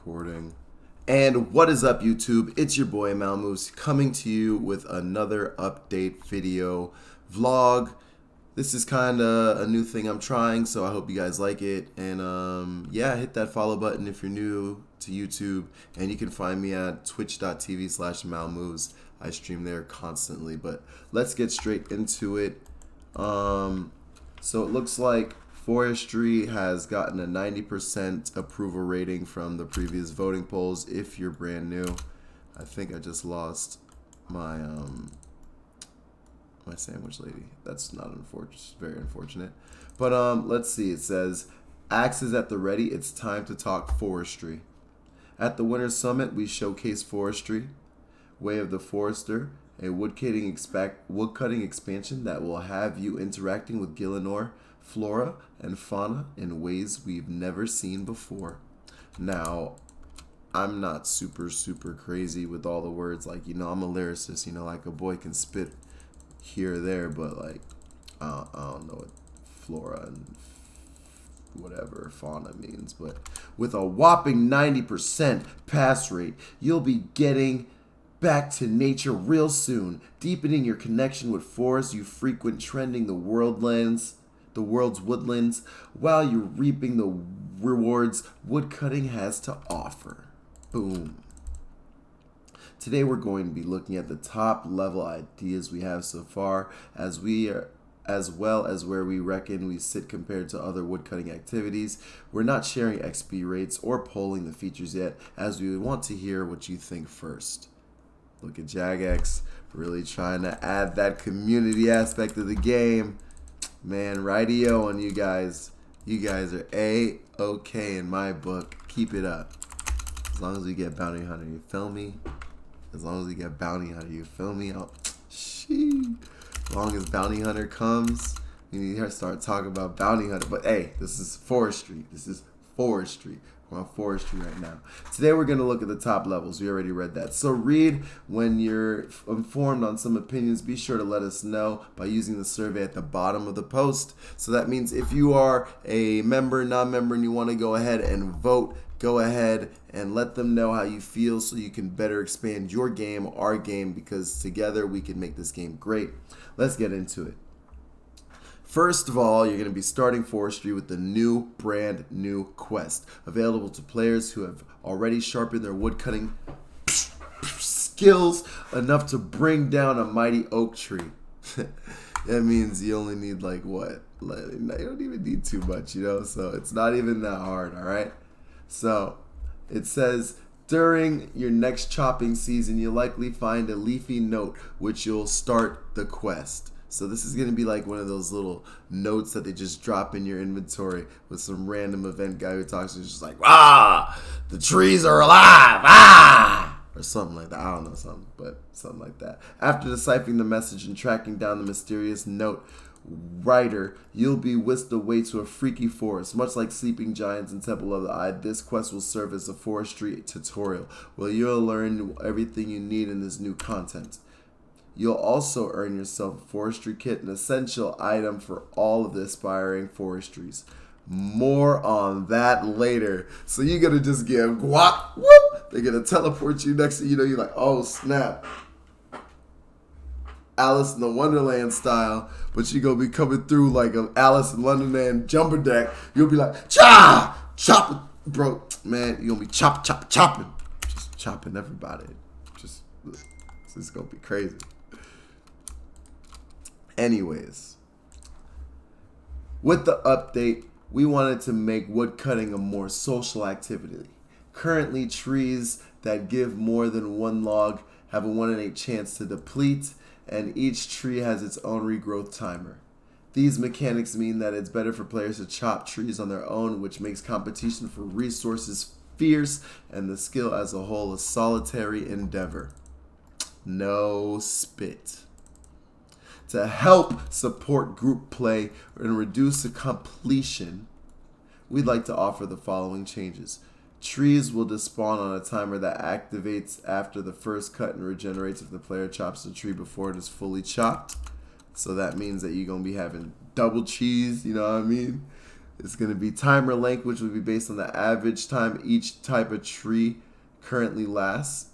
Recording. And what is up, YouTube? It's your boy Malmoves coming to you with another update video vlog. This is kind of a new thing I'm trying, so I hope you guys like it. And yeah, hit that follow button if you're new to YouTube. And you can find me at twitch.tv/Malmoves. I stream there constantly, but let's get straight into it. So it looks like FORESTRY has gotten a 90% approval rating from the previous voting polls. If you're brand new, I think I just lost my my sandwich lady. That's not unfortunate, very unfortunate. But let's see. It says, "Axe is at the ready. It's time to talk forestry." At the Winter Summit, we showcase FORESTRY, Way of the Forester, a woodcutting expansion that will have you interacting with Gielinor flora and fauna in ways we've never seen before. Now, I'm not super crazy with all the words. Like, I'm a lyricist, like a boy can spit here or there, but like, I don't know what flora and whatever fauna means. But with a whopping 90% pass rate, you'll be getting back to nature real soon, deepening your connection with forests you frequent, trending the world's woodlands, while you're reaping the rewards woodcutting has to offer. Boom. Today we're going to be looking at the top level ideas we have so far, as well as where we reckon we sit compared to other woodcutting activities. We're not sharing XP rates or polling the features yet, as we would want to hear what you think first. Look at Jagex really trying to add that community aspect of the game. Man, righty-o on you guys. You guys are A-okay in my book. Keep it up. As long as we get Bounty Hunter, you feel me? As long as we get Bounty Hunter, you feel me? As long as Bounty Hunter comes, we need to start talking about Bounty Hunter. But hey, this is FORESTRY. This is FORESTRY. We're on FORESTRY right now. Today we're going to look at the top levels. We already read that. So read when you're informed on some opinions. Be sure to let us know by using the survey at the bottom of the post. So that means if you are a member, non-member, and you want to go ahead and vote, go ahead and let them know how you feel so you can better expand your game, our game, because together we can make this game great. Let's get into it. First of all, you're going to be starting FORESTRY with the brand new quest, available to players who have already sharpened their woodcutting skills enough to bring down a mighty oak tree. That means you only need like what? You don't even need too much, so it's not even that hard, all right? So it says, during your next chopping season, you'll likely find a leafy note, which you'll start the quest. So this is going to be like one of those little notes that they just drop in your inventory with some random event guy who talks to you, just like, the trees are alive, or something like that. I don't know, something like that. After deciphering the message and tracking down the mysterious note writer, you'll be whisked away to a freaky forest. Much like Sleeping Giants and Temple of the Eye, this quest will serve as a FORESTRY tutorial, where you'll learn everything you need in this new content. You'll also earn yourself a forestry kit, an essential item for all of the aspiring forestries. More on that later. So you're going to just get guap, whoop. They're going to teleport you next to you. You're like, oh, snap. Alice in the Wonderland style. But you're going to be coming through like an Alice in Wonderland jumper deck. You'll be like, chop it, bro. Man, you're going to be chopping. Just chopping everybody. This is going to be crazy. Anyways, with the update, we wanted to make woodcutting a more social activity. Currently, trees that give more than one log have a 1 in 8 chance to deplete, and each tree has its own regrowth timer. These mechanics mean that it's better for players to chop trees on their own, which makes competition for resources fierce and the skill as a whole a solitary endeavor. No spit. To help support group play and reduce the completion, we'd like to offer the following changes. Trees will despawn on a timer that activates after the first cut and regenerates if the player chops the tree before it is fully chopped. So that means that you're going to be having double cheese, you know what I mean? It's going to be timer length, which would be based on the average time each type of tree currently lasts.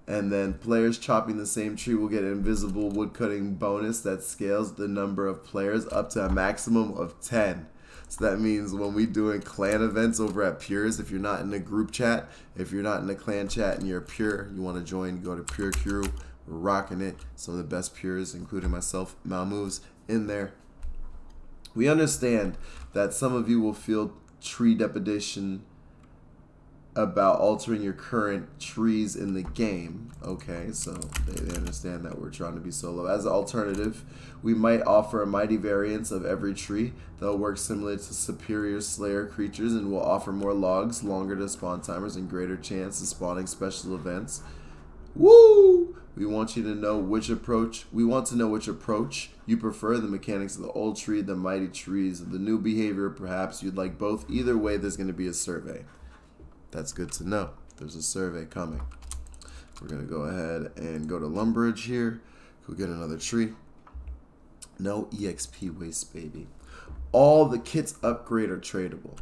And then players chopping the same tree will get an invisible woodcutting bonus that scales the number of players up to a maximum of 10. So that means when we doing clan events over at Pures, if you're not in a group chat, if you're not in a clan chat and you're a Pure, you want to join, go to Pure Crew. We're rocking it. Some of the best Pures, including myself, Malmoves, in there. We understand that some of you will feel tree depredation about altering your current trees in the game. Okay, so they understand that we're trying to be solo. As an alternative, we might offer a mighty variance of every tree that will work similar to superior slayer creatures and will offer more logs, longer to spawn timers, and greater chance of spawning special events. Woo! We want to know which approach you prefer, the mechanics of the old tree, the mighty trees, the new behavior. Perhaps you'd like both. Either way, there's going to be a survey. That's good to know. There's a survey coming. We're going to go ahead and go to Lumbridge here. Go get another tree. No EXP waste, baby. All the kits upgrade are tradable.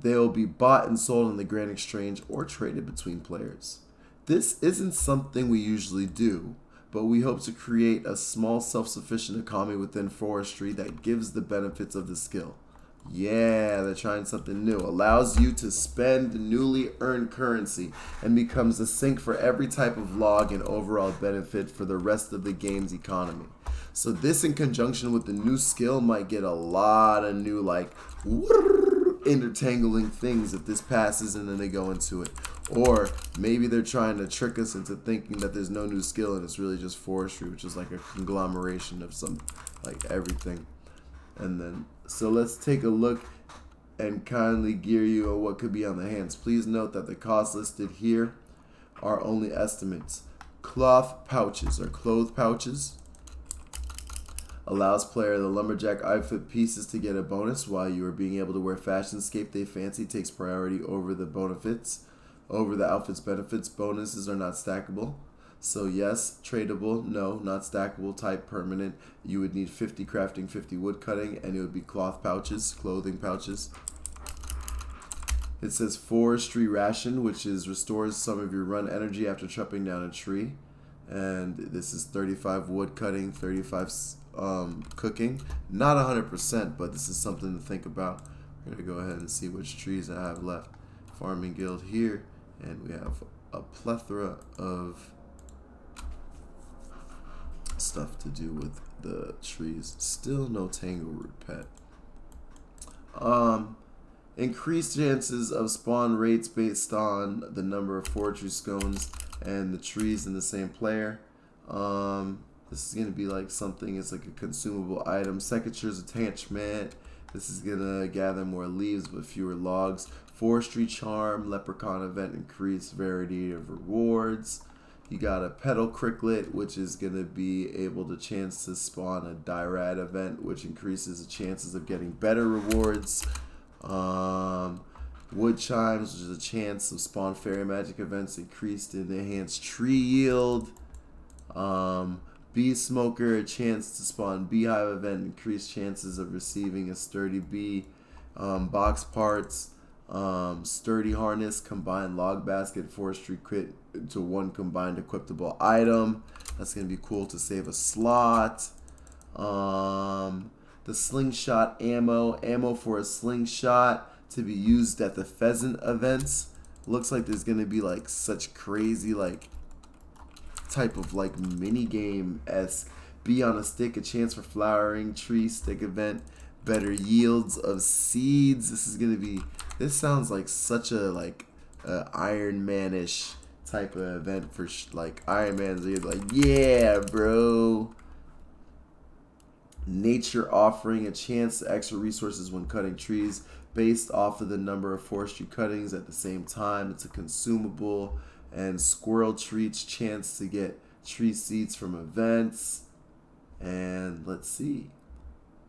They will be bought and sold in the Grand Exchange or traded between players. This isn't something we usually do, but we hope to create a small self-sufficient economy within forestry that gives the benefits of the skill. Yeah, they're trying something new. Allows you to spend newly earned currency and becomes a sink for every type of log and overall benefit for the rest of the game's economy. So this in conjunction with the new skill might get a lot of new intertangling things if this passes and then they go into it. Or maybe they're trying to trick us into thinking that there's no new skill and it's really just forestry, which is like a conglomeration of some, like everything. And then, so let's take a look and kindly gear you on what could be on the hands. Please note that the costs listed here are only estimates. Cloth pouches or cloth pouches allows player the lumberjack outfit pieces to get a bonus while you are being able to wear fashionscape they fancy takes priority over the benefits. Over the outfit's benefits, bonuses are not stackable. So yes, tradable, no, not stackable, type permanent. You would need 50 crafting, 50 wood cutting, and it would be cloth pouches, clothing pouches. It says forestry ration, which is restores some of your run energy after chopping down a tree. And this is 35 wood cutting, 35 cooking. Not 100%, but this is something to think about. We're going to go ahead and see which trees I have left. Farming guild here, and we have a plethora of stuff to do with the trees. Still no tangleroot pet. Increased chances of spawn rates based on the number of forestry scones and the trees in the same player. This is going to be like something, it's like a consumable item. Secature's attachment. This is going to gather more leaves but fewer logs. Forestry charm, leprechaun event, increased variety of rewards. You got a petal cricklet, which is going to be able to chance to spawn a Dyrad event, which increases the chances of getting better rewards. Wood chimes, which is a chance of spawn fairy magic events, increased in the enhanced tree yield. Bee smoker, a chance to spawn beehive event, increased chances of receiving a sturdy bee. Box parts. Sturdy harness, combined log basket, forestry kit to one combined equipable item. That's gonna be cool to save a slot. The slingshot ammo for a slingshot to be used at the pheasant events. Looks like there's gonna be like such crazy like type of like mini game-esque. Bee on a stick, a chance for flowering tree stick event. Better yields of seeds. This sounds like such a like Iron Man-ish type of event for like Iron Man's like, yeah, bro. Nature offering, a chance to extra resources when cutting trees based off of the number of forestry cuttings at the same time. It's a consumable. And squirrel treats, chance to get tree seeds from events. And let's see.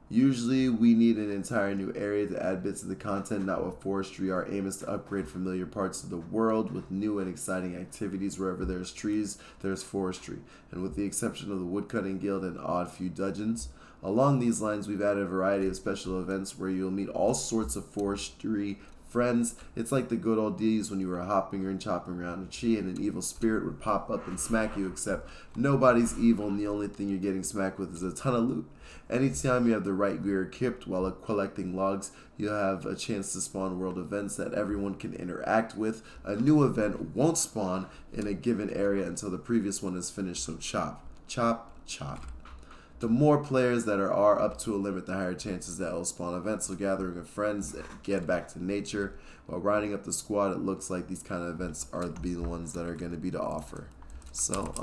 Usually we need an entire new area to add bits of the content, not with forestry. Our aim is to upgrade familiar parts of the world with new and exciting activities. Wherever there's trees, there's forestry. And with the exception of the woodcutting guild and odd few dungeons, Along these lines, we've added a variety of special events where you'll meet all sorts of forestry friends. It's like the good old days when you were hopping and chopping around a tree and an evil spirit would pop up and smack you, except nobody's evil and the only thing you're getting smacked with is a ton of loot. Anytime you have the right gear equipped while collecting logs, you'll have a chance to spawn world events that everyone can interact with. A new event won't spawn in a given area until the previous one is finished, so chop, chop, chop. The more players that are up to a limit, the higher chances that it'll spawn events. So gathering of friends, get back to nature. While riding up the squad, it looks like these kind of events are the ones that are going to be to offer. So,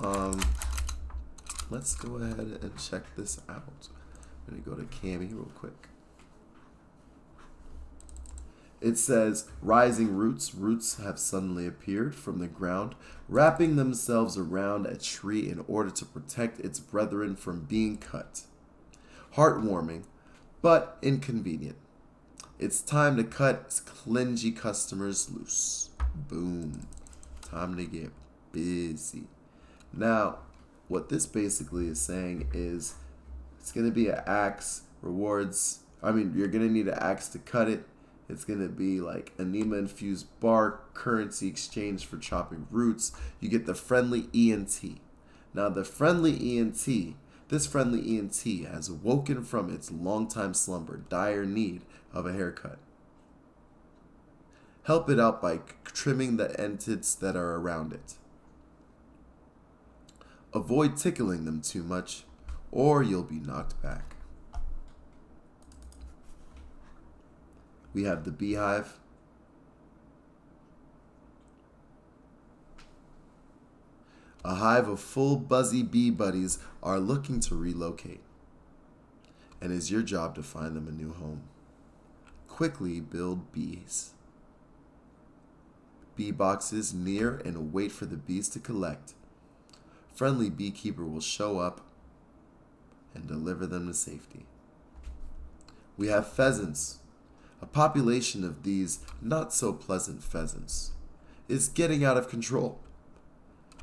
let's go ahead and check this out. I'm going to go to Cami real quick. It says, rising roots. Roots have suddenly appeared from the ground, wrapping themselves around a tree in order to protect its brethren from being cut. Heartwarming, but inconvenient. It's time to cut clingy customers loose. Boom. Time to get busy. Now, what this basically is saying is it's going to be an axe, rewards. You're going to need an axe to cut it. It's going to be like anema-infused bark, currency exchange for chopping roots. You get the friendly ENT. Now, this friendly ENT has woken from its long-time slumber, dire need of a haircut. Help it out by trimming the entities that are around it. Avoid tickling them too much, or you'll be knocked back. We have the beehive. A hive of full buzzy bee buddies are looking to relocate, and it's your job to find them a new home. Quickly build bees. Bee boxes near and wait for the bees to collect. Friendly beekeeper will show up and deliver them to safety. We have pheasants. A population of these not-so-pleasant pheasants is getting out of control.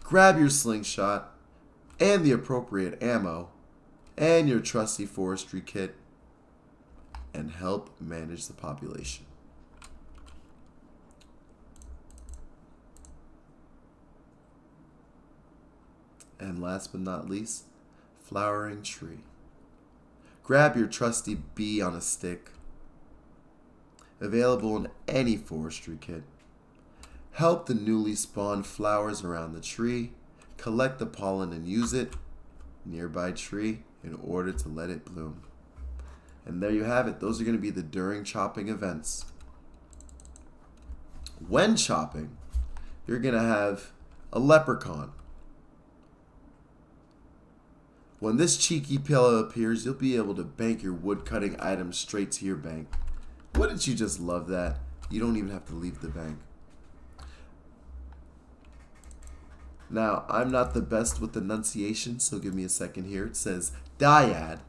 Grab your slingshot and the appropriate ammo and your trusty forestry kit and help manage the population. And last but not least, flowering tree. Grab your trusty bee on a stick. Available in any forestry kit. Help the newly spawned flowers around the tree. Collect the pollen and use it nearby tree in order to let it bloom. And there you have it. Those are going to be the during chopping events. When chopping, you're going to have a leprechaun. When this cheeky pillow appears, you'll be able to bank your wood cutting items straight to your bank. Wouldn't you just love that? You don't even have to leave the bank. Now, I'm not the best with enunciation, so give me a second here. It says dyad,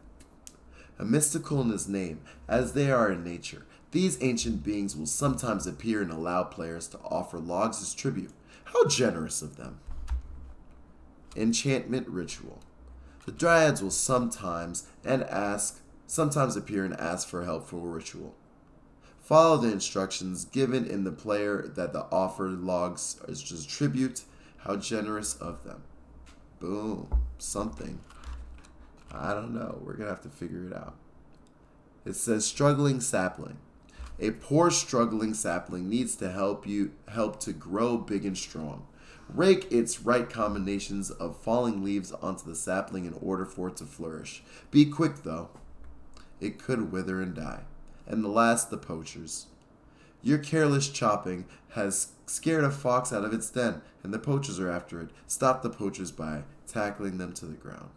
a mysticalness name, as they are in nature. These ancient beings will sometimes appear and allow players to offer logs as tribute. How generous of them. Enchantment ritual. The dryads will sometimes appear and ask for help for a ritual. Follow the instructions given in the player that the offered logs is just tribute. How generous of them. Boom. Something. I don't know. We're going to have to figure it out. It says struggling sapling. A poor struggling sapling needs to help to grow big and strong. Rake its right combinations of falling leaves onto the sapling in order for it to flourish. Be quick though. It could wither and die. And the last, the poachers. Your careless chopping has scared a fox out of its den, and the poachers are after it. Stop the poachers by tackling them to the ground.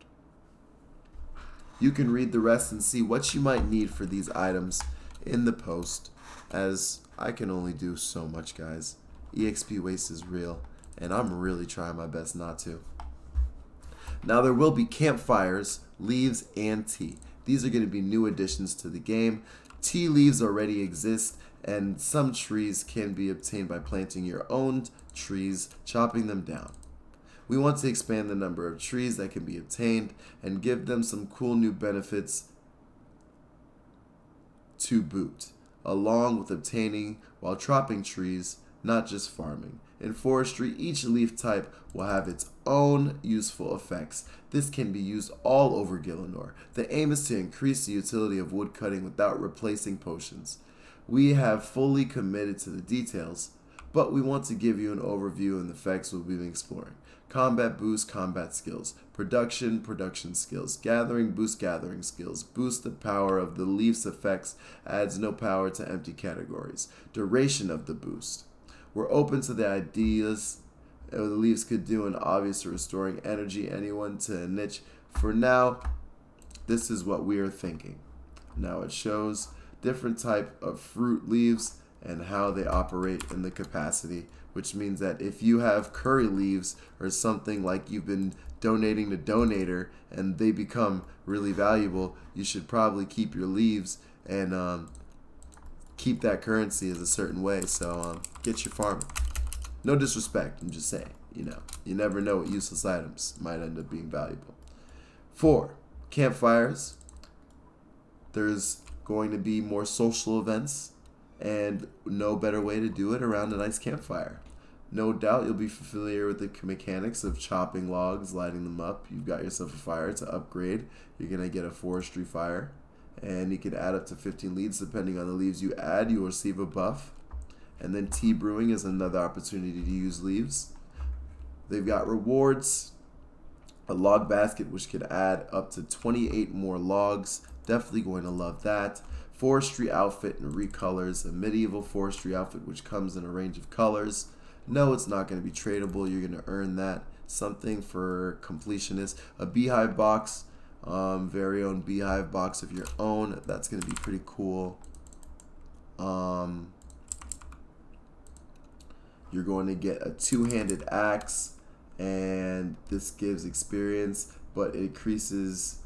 You can read the rest and see what you might need for these items in the post, as I can only do so much, guys. EXP waste is real, and I'm really trying my best not to. Now there will be campfires, leaves, and tea. These are going to be new additions to the game. Tea leaves already exist, and some trees can be obtained by planting your own trees, chopping them down. We want to expand the number of trees that can be obtained and give them some cool new benefits to boot, along with obtaining while chopping trees, not just farming. In forestry, each leaf type will have its own useful effects. This can be used all over Gielinor. The aim is to increase the utility of wood cutting without replacing potions. We have fully committed to the details, but we want to give you an overview and the effects we'll be exploring. Combat boost, combat skills. Production, production skills. Gathering boost, gathering skills. Boost the power of the leaf's effects, adds no power to empty categories. Duration of the boost. We're open to the ideas the leaves could do, and obviously restoring energy anyone to a niche. For now, this is what we are thinking. Now it shows different type of fruit leaves and how they operate in the capacity, which means that if you have curry leaves or something like you've been donating to Donator and they become really valuable, you should probably keep your leaves and keep that currency as a certain way. So get your farming. No disrespect, I'm just saying, you never know what useless items might end up being valuable. 4, campfires. There's going to be more social events, and no better way to do it around a nice campfire. No doubt you'll be familiar with the mechanics of chopping logs, lighting them up. You've got yourself a fire to upgrade. You're going to get a forestry fire, and you can add up to 15 leads. Depending on the leaves you add, you will receive a buff. And then tea brewing is another opportunity to use leaves. They've got rewards, a log basket which could add up to 28 more logs. Definitely going to love that. Forestry outfit and recolors, a medieval forestry outfit which comes in a range of colors. No, it's not going to be tradable. You're going to earn that. Something for completionists. A beehive box, very own beehive box of your own. That's going to be pretty cool. You're going to get a two-handed axe, and this gives experience, but it increases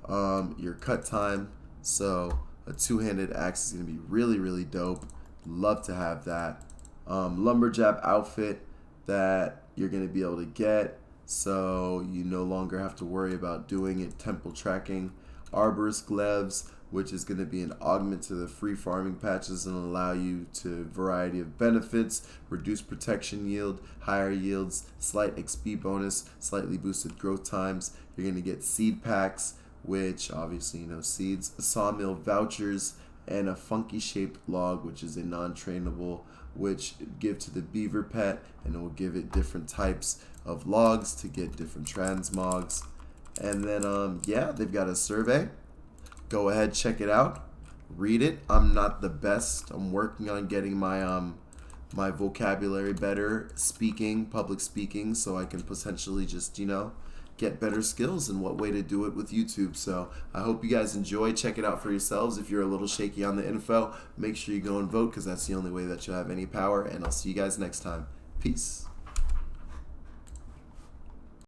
your cut time. So a two-handed axe is going to be really, really dope. Love to have that. Lumberjack outfit that you're going to be able to get, so you no longer have to worry about doing it temple tracking. Arborist gloves, which is going to be an augment to the free farming patches and allow you to variety of benefits, reduced protection yield, higher yields, slight XP bonus, slightly boosted growth times. You're going to get seed packs, which obviously seeds, sawmill vouchers, and a funky shaped log, which is a non-trainable, which give to the beaver pet, and it will give it different types of logs to get different transmogs. And then yeah, they've got a survey. Go ahead, check it out, read it. I'm not the best. I'm working on getting my my vocabulary better, public speaking, so I can potentially just get better skills and what way to do it with YouTube. So I hope you guys enjoy. Check it out for yourselves. If you're a little shaky on the info, make sure you go and vote, because that's the only way that you'll have any power. And I'll see you guys next time. Peace.